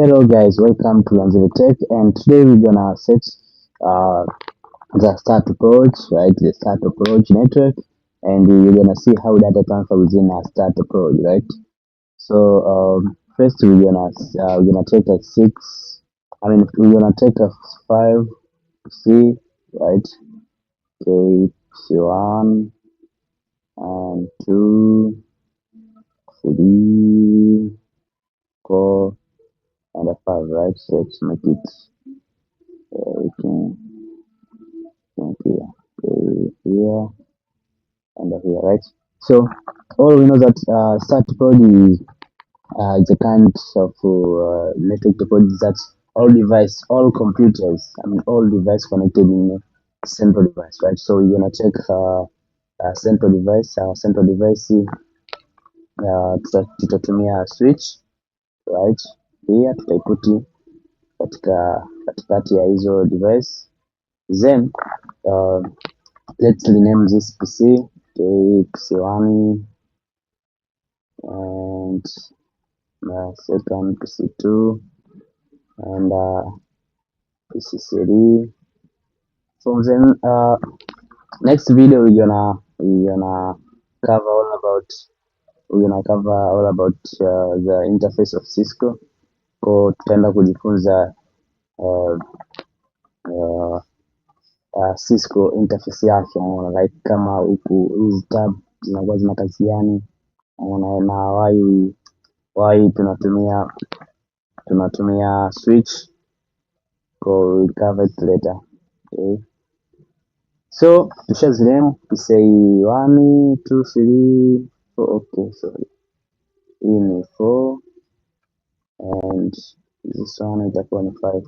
Hello guys, welcome to Lanzeri Tech, and today we're gonna set uh, the start approach, right? The start approach network, and we're gonna see how data transfer within a start approach, right? So first we're gonna take a six. We're gonna take a 5C, right? Okay, C1 and 2, 3, 4, and a 5, right? So let's make it. We can here and here, right? So all we know that start topology is a kind of network topology that all computers, all device connected in a central device, right? So we're gonna check a central device. Our central device tutatumia switch, right? Here tutaiputi katikati ya hizo device, then let's rename this PC. Okay, PC1 and second PC2 and PC3. So then next video we're gonna cover all about the interface of Cisco. Kwa tutaenda kujifunza uh, uh, Cisco interface yake, unaona, like kama huku hizi tab zinakuwa zina kazi gani, unaona, na why tunatumia switch. We'll cover it later. Okay, so tushazilem say 1 2 3 4. Okay, sorry, hii ni 4 and this one itakuwa ni 5,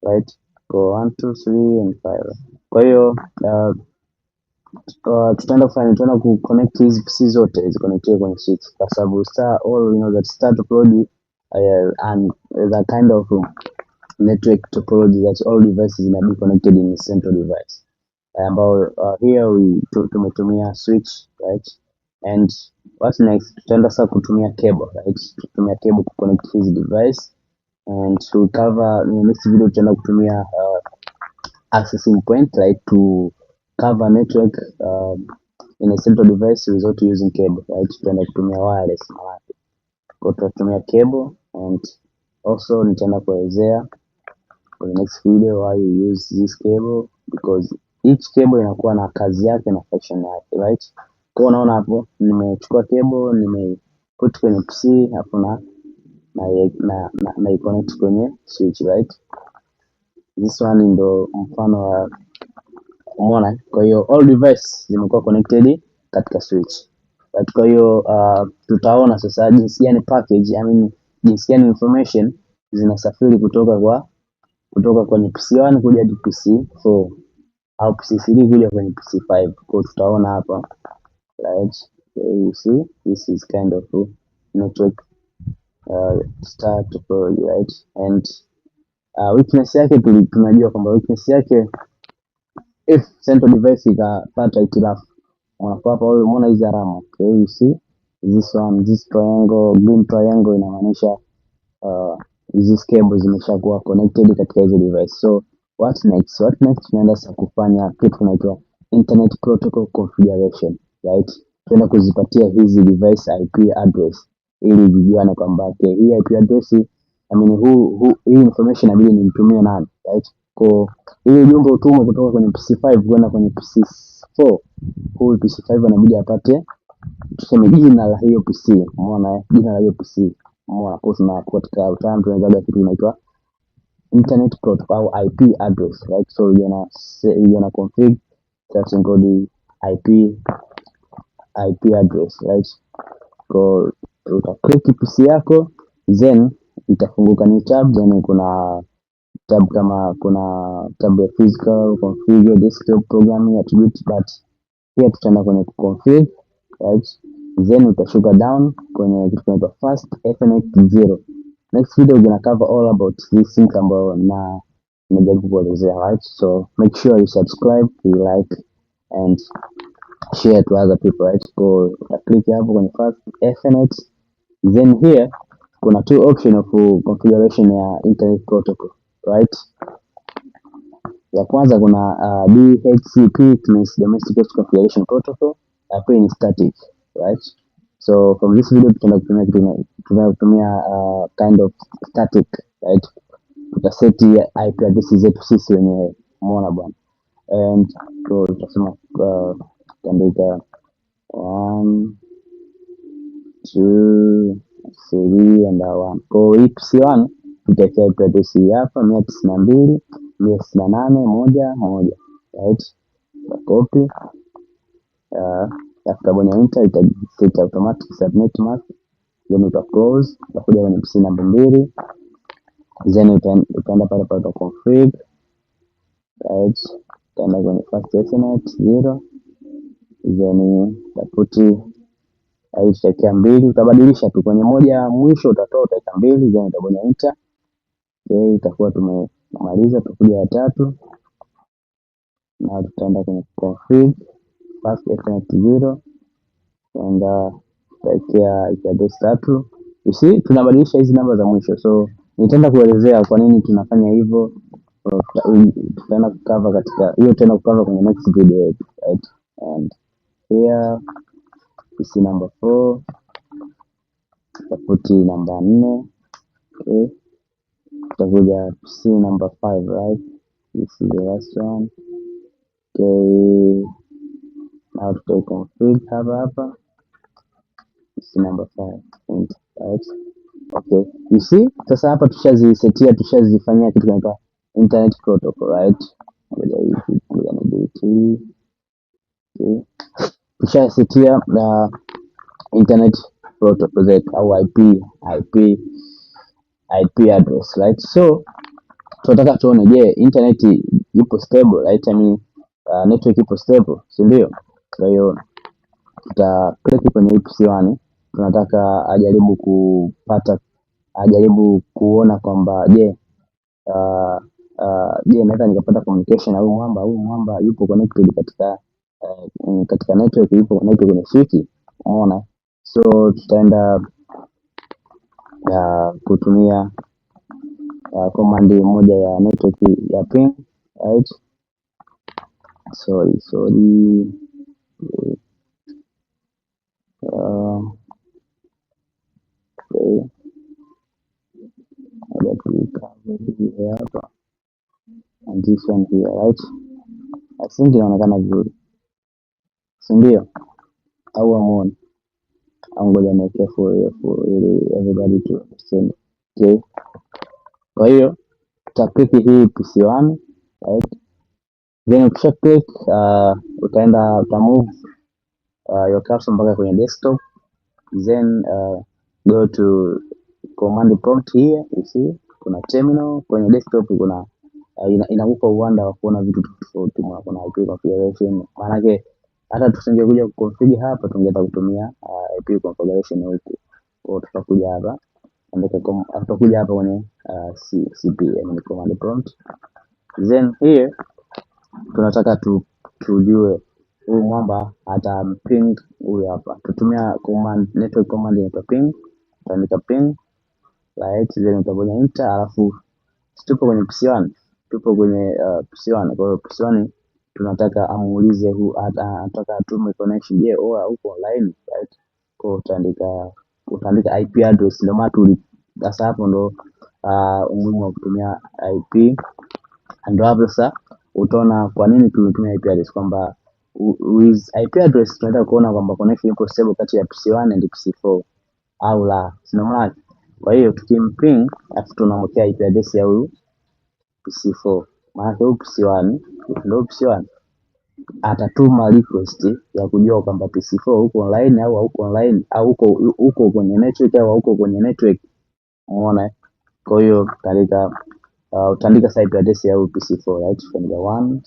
right? Kwa 1 2 3 and 5. Kwa hiyo tutaenda ku connect hizi PC zote ziconnectiwe kwenye switch, kwa sababu all we know that start topology and the kind of network topology that all devices will be connected in a central device, ambao here tumetumia switch, right? And what's next, tutaenda sasa kutumia cable, right? Tutumia cable ku connect his device, and to cover in the next video tutaenda kutumia accessing point, right, to cover network in a central device without using cable, right? Tutaenda kutumia wireless, kwa tutatumia cable, and also nitaenda kuelezea for the next video why you use this cable, because each cable inakuwa na kazi yake na function yake, right? Kwa unaona hapo nimechukua cable nimeput kwenye PC hapo na connect kwenye switch, right? This one ndo mfano wa, umeona. Kwa hiyo all device zimekuwa connected katika switch, right? Kwa hiyo tutaona sasa jinsi gani jinsi gani information zinasafiri kutoka kwenye PC1 kuja hadi PC4 au PC3 kuja kwenye PC5. Kwa tutaona hapa, right? You see this is kind of network start topology, right? And weakness yake tunajua kwamba weakness yake, if central device ikapata hitilafu, unakuwa hapa umeona hizi alama. Okay, you see this one, this triangle, green triangle inamaanisha hizi cables zimeshakuwa connected katika hizo device. So what next tunaenda sasa kufanya kitu kinaitwa internet protocol configuration, right? Tunaenda kuzipatia hizi device IP address ili vijuane kwamba okay, hii IP address hii information inabidi nimtumie nani, right? Kwa hiyo ujumbe utumwe kutoka kwenye PC5 kwenda kwenye PC4, huyu PC5 anabidi apate tuseme jina la hiyo PC, umeona, jina la hiyo PC, umeona. Kwa sababu katika utaalamu tunaweza kitu inaitwa internet protocol au IP address, right? So you're gonna config something called IP address, right? Kwa uta-click PC yako, then itafunguka ni tab, then kuna tab ya physical configure desktop programming attribute, but here tutaenda kwenye config, right? Then utashuka down kwenye kitu kinaitwa fast ethernet 0. Next video we're gonna cover all about these things ambayo najaribu kuelezea, right? So make sure you subscribe, you like and share to other people, right? So click hapo kwenye fast ethernet, then here kuna two option of configuration ya internet protocol, right? Ya kwanza kuna DHCP, means domestic host configuration protocol. Ya pili ni static, right? So from this video tunatumia kind of static, right? Tutaseti IP address zetu sisi wenyewe, umeona bwana, and tutasema tutaandika 1 2 3 and 1. Kwa hii PC1 tutaweka IP address hii hapa 192.168.1.1, right? Copy, tutabonyeza enter, ita set automatic subnet mask, then uta close, utakuja kwenye PC namba 2, then utaenda pale uta config, right? Utaenda kwenye first ethernet 0, then utaputi au utakia 2, utabadilisha tu kwenye moja mwisho utatoa utaweka 2, then utabonyeza enter. Okay, itakuwa tumemaliza. Tutakuja ya 3 na tutaenda kwenye config first ethernet 0 and tutawekea IP address 3. You see, tunabadilisha hizi namba za mwisho, so nitaenda kuelezea kwa nini tunafanya hivyo. Tutaenda kucover katika hiyo, tutaenda kucover kwenye next video yetu, right? And here PC number 4, tutaputi namba 4. Okay, tutakuja PC number 5, right? This is the last one. Okay, now tuta config hapa PC number 5, right? Okay, you see, sasa hapa tushazisetia, tushazifanyia kitu kinaitwa internet protocol, right? Ngoja ni delete. Okay, tushasetia internet protocol zetu au IP address, right? So tunataka tuone, je, internet ipo stable, right? I mean network ipo stable, si ndio? Kwa hiyo tuta click kwenye PC1, tunataka ajaribu kuona kwamba je naweza nikapata communication na huyu mwamba yupo connected katika network, yupo connected kwenye switch, umeona? So tutaenda kutumia command moja ya network ya ping, right? Sorry. Okay, hapa and this one here, right? I think inaonekana vizuri, si ndio? Au amuone, au ngoja niweke for everybody to understand. Okay, kwa hiyo tuta click hii PC1, right? Then ukisha click uta move your cursor mpaka kwenye desktop, then go to command prompt here. You see kuna terminal kwenye desktop, kuna inakupa uwanda wa kuona vitu tofauti. Kuna IP configuration, maana yake hata tusingekuja kuconfigure hapa tungeweza kutumia IP configuration huku. Kwa tutakuja hapa tutakuja hapa kwenye CPM command prompt, then here tunataka tujue huyu mwamba ata ping huyu hapa. Tutumia command network command inaitwa ping, tutaandika ping, right? Then utabonyeza enter, alafu tupo kwenye PC1, PC1. Kwa hiyo PC1 tunataka amuulize anataka atume connection, je, uko online, right? Kwa utaandika IP address, ndio maana sasa hapo ndo umuhimu wa kutumia IP. Ndio hapo sasa utaona kwa nini tunatumia IP address, kwamba with IP address tunataka kuona kwamba connection ipo stable kati ya PC1 and PC4 au la, sio maana. Kwa hiyo tukimping afu tunamwekea IP address ya huyu PC4, maana huyu PC1 atatuma request ya kujua kwamba PC4 uko online au hauko online, au uko kwenye network au hauko kwenye network, umeona? Kwa hiyo utaandika site address ya PC4, right? From the 1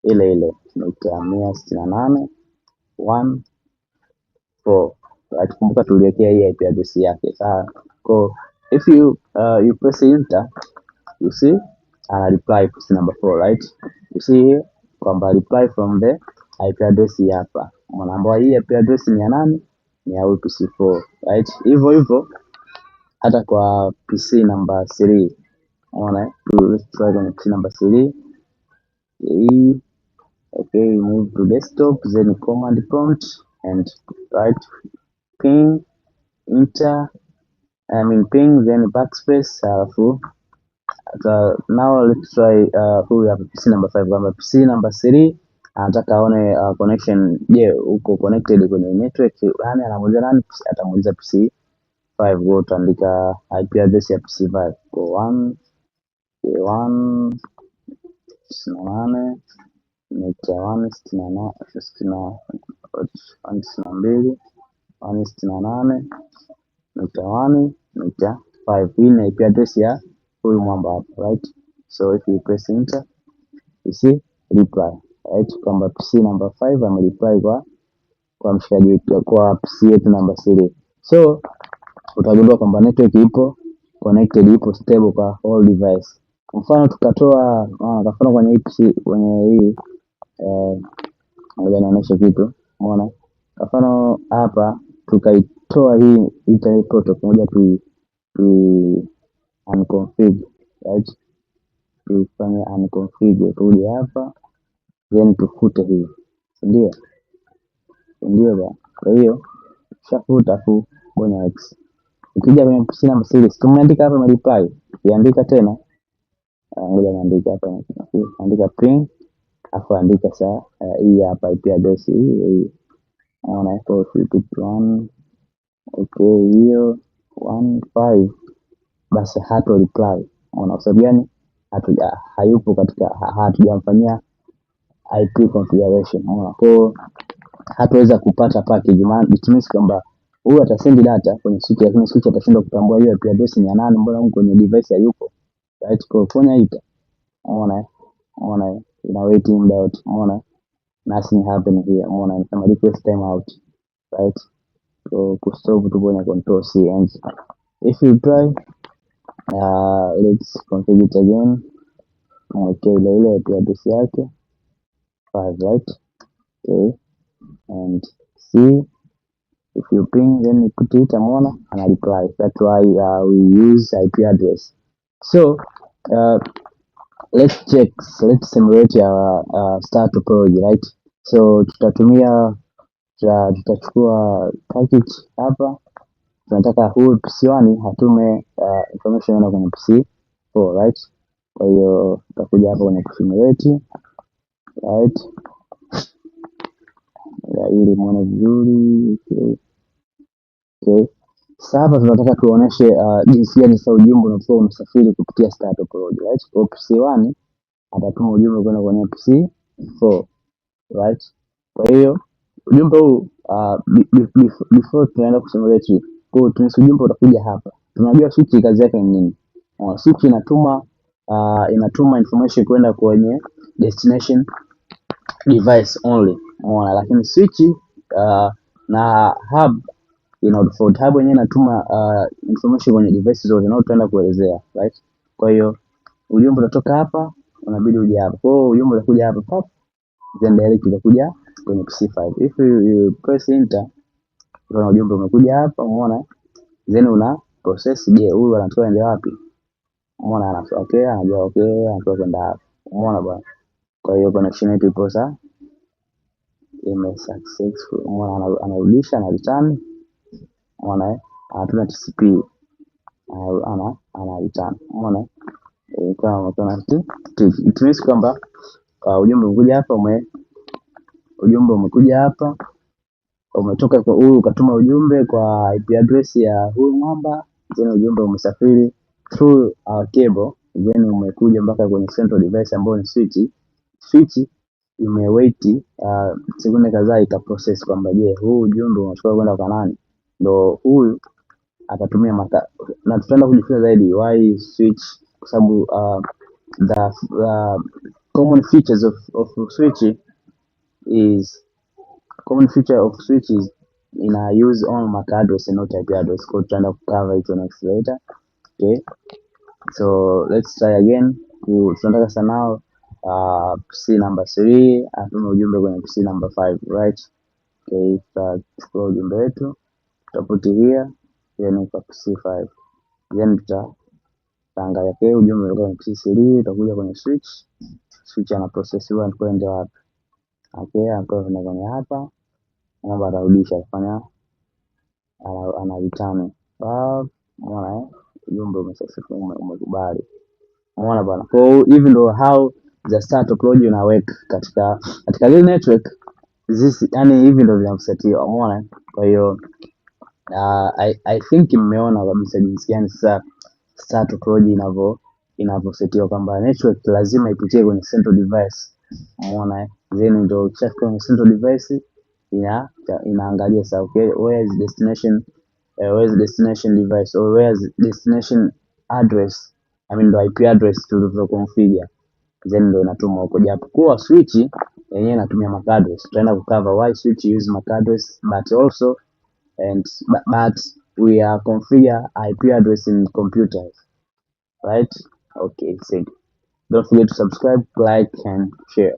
ile 168.1.1.4, right? Kumbuka tuliwekea hii IP address yake. Sawa. So if you press enter, you see reply PC number 4, right? You see here kwamba reply from the IP address hapa, unaambiwa hii IP address ni ya nani? Ni ya PC4, right? Hivyo hata kwa PC number 3. Unaona, let's try kwenye PC number 3 hii. Okay, move to desktop, then command prompt and write ping enter, ping then backspace, alafu now let's try huyu hapa PC number 5, kwamba PC number 3 anataka aone connection. Je, uko connected kwenye network? Yani anamuuliza nani? Atamuuliza PC 5. Go utaandika IP address ya PC 5 kwa 168.168.168.1.5. Hii ni IP address ya huyu mwamba hapa, right? So if you press enter, you see reply, right? Kwamba PC number 5 amereply kwa mshikaji wetu, kwa PC yetu number 3. So utagundua kwamba network ipo connected, ipo stable kwa all device. Mfano tukatoa mfano kwenye hii PC, kwenye hii ngoja nionyeshe kitu. Umeona? Kwa mfano hapa tukaitoa hii Ethernet protocol moja tu unconfig, right? Tufanye unconfig, turudi hapa then tufute hii. Ndio bwana. Kwa hiyo shafuta fu bonya X. Ukija kwenye PC number series, tumeandika hapa reply, iandika tena. Ngoja niandike hapa, andika ping, afu andika saa hii hapa IP address hii. Naona iko 3.1. Okay, hiyo 1.5 basi hato reply. Unaona sababu gani? Hayupo katika, hatujamfanyia IP configuration. Unaona, kwa hataweza kupata package, maana it means kwamba huyu atasend data kwenye switch, lakini switch atashindwa kutambua hiyo IP address ni ya nani, mbona huko kwenye device hayupo, right? Kwa kufanya hita, unaona ina waiting muda wote, unaona nothing happen here, unaona kama request time out, right? So kustop tu kwenye control C and if you try let's configure it again. Okay, ile IP address yake 5, right? Okay, and see if you ping then you put it, umeona ana reply. That's why we use IP address. So let's simulate our star topology, right? So tutachukua package hapa, tunataka huyu PC1 atume information yana kwenye PC4, right? Kwa hiyo tutakuja hapa kwenye simulate, right? Ili muone vizuri. Okay. Sasa hapa tunataka tuoneshe jinsi gani sasa ujumbe unakuwa unasafiri kupitia star topology, right? Kwa PC1 atatuma ujumbe kwenda kwenye PC4, right? Kwa hiyo ujumbe huu before tunaenda kusimulate, kwa hiyo tunisi ujumbe utakuja hapa. Tunajua switch kazi yake ni nini? Switch inatuma information kwenda kwenye destination device only. Lakini switch na hub tofauti. Hub yenyewe inatuma information kwenye device zote na tutaenda kuelezea, right? Kwa hiyo ujumbe utatoka hapa, unabidi uje hapa. Kwa hiyo ujumbe utakuja hapa pop, then direct utakuja kwenye PC5. If you press enter, utaona ujumbe umekuja hapa, umeona? Then una process, je, huyu anatoka ende wapi? Umeona, anatoka okay, anajua okay, anatoka kwenda hapa. Umeona bwana? Kwa hiyo connection yetu ipo sawa, ime successful. Umeona, anarudisha na return. Umeona, anatuma TCP, ana return. Umeona? Kama it means kwamba ujumbe umekuja hapa, umetoka kwa huyu, ukatuma ujumbe kwa IP address ya huyu mwamba, then ujumbe umesafiri through cable, then umekuja mpaka kwenye central device ambayo ni switch imewait sekunde kadhaa, ita process kwamba je, huu ujumbe unachukua kwenda kwa nani, ndo huyu atatumia na tutaenda kujifunza zaidi why switch, kwa sababu the common features of switch is ina use on MAC address and not IP address. Kwa tutaenda cover it next later. Okay, so let's try again. Tunataka sana PC number 3 atume ujumbe kwenye PC number 5, right? Okay, tutachukua ujumbe wetu tutaputi here then kwa PC5. then tutaangalia okay, ujumbe ulikuwa kwenye PC3, utakuja kwenye switch ana process huwa kwende wapi. Okay, hapo kwenye hapa naomba atarudisha kufanya ana return. Umeona ujumbe umekubali. Umeona bwana. Kwa hiyo hivi ndo how the start topology una work katika ile network. Yani hivi ndo vinakusetiwa. Umeona? Kwa hiyo I think mmeona kabisa jinsi gani sasa start topology inavyosetiwa kwamba network lazima ipitie kwenye central device. Umeona? Then ndo chakula kwenye central device inaangalia sasa okay, where is destination device or where is destination address, I mean the IP address tulivyo configure, then ndo inatuma huko. Japokuwa switch yenyewe inatumia MAC address, tutaenda kucover why switch use MAC address, but also but we are configure IP address in computers, right? Okay, so don't forget to subscribe, like and share.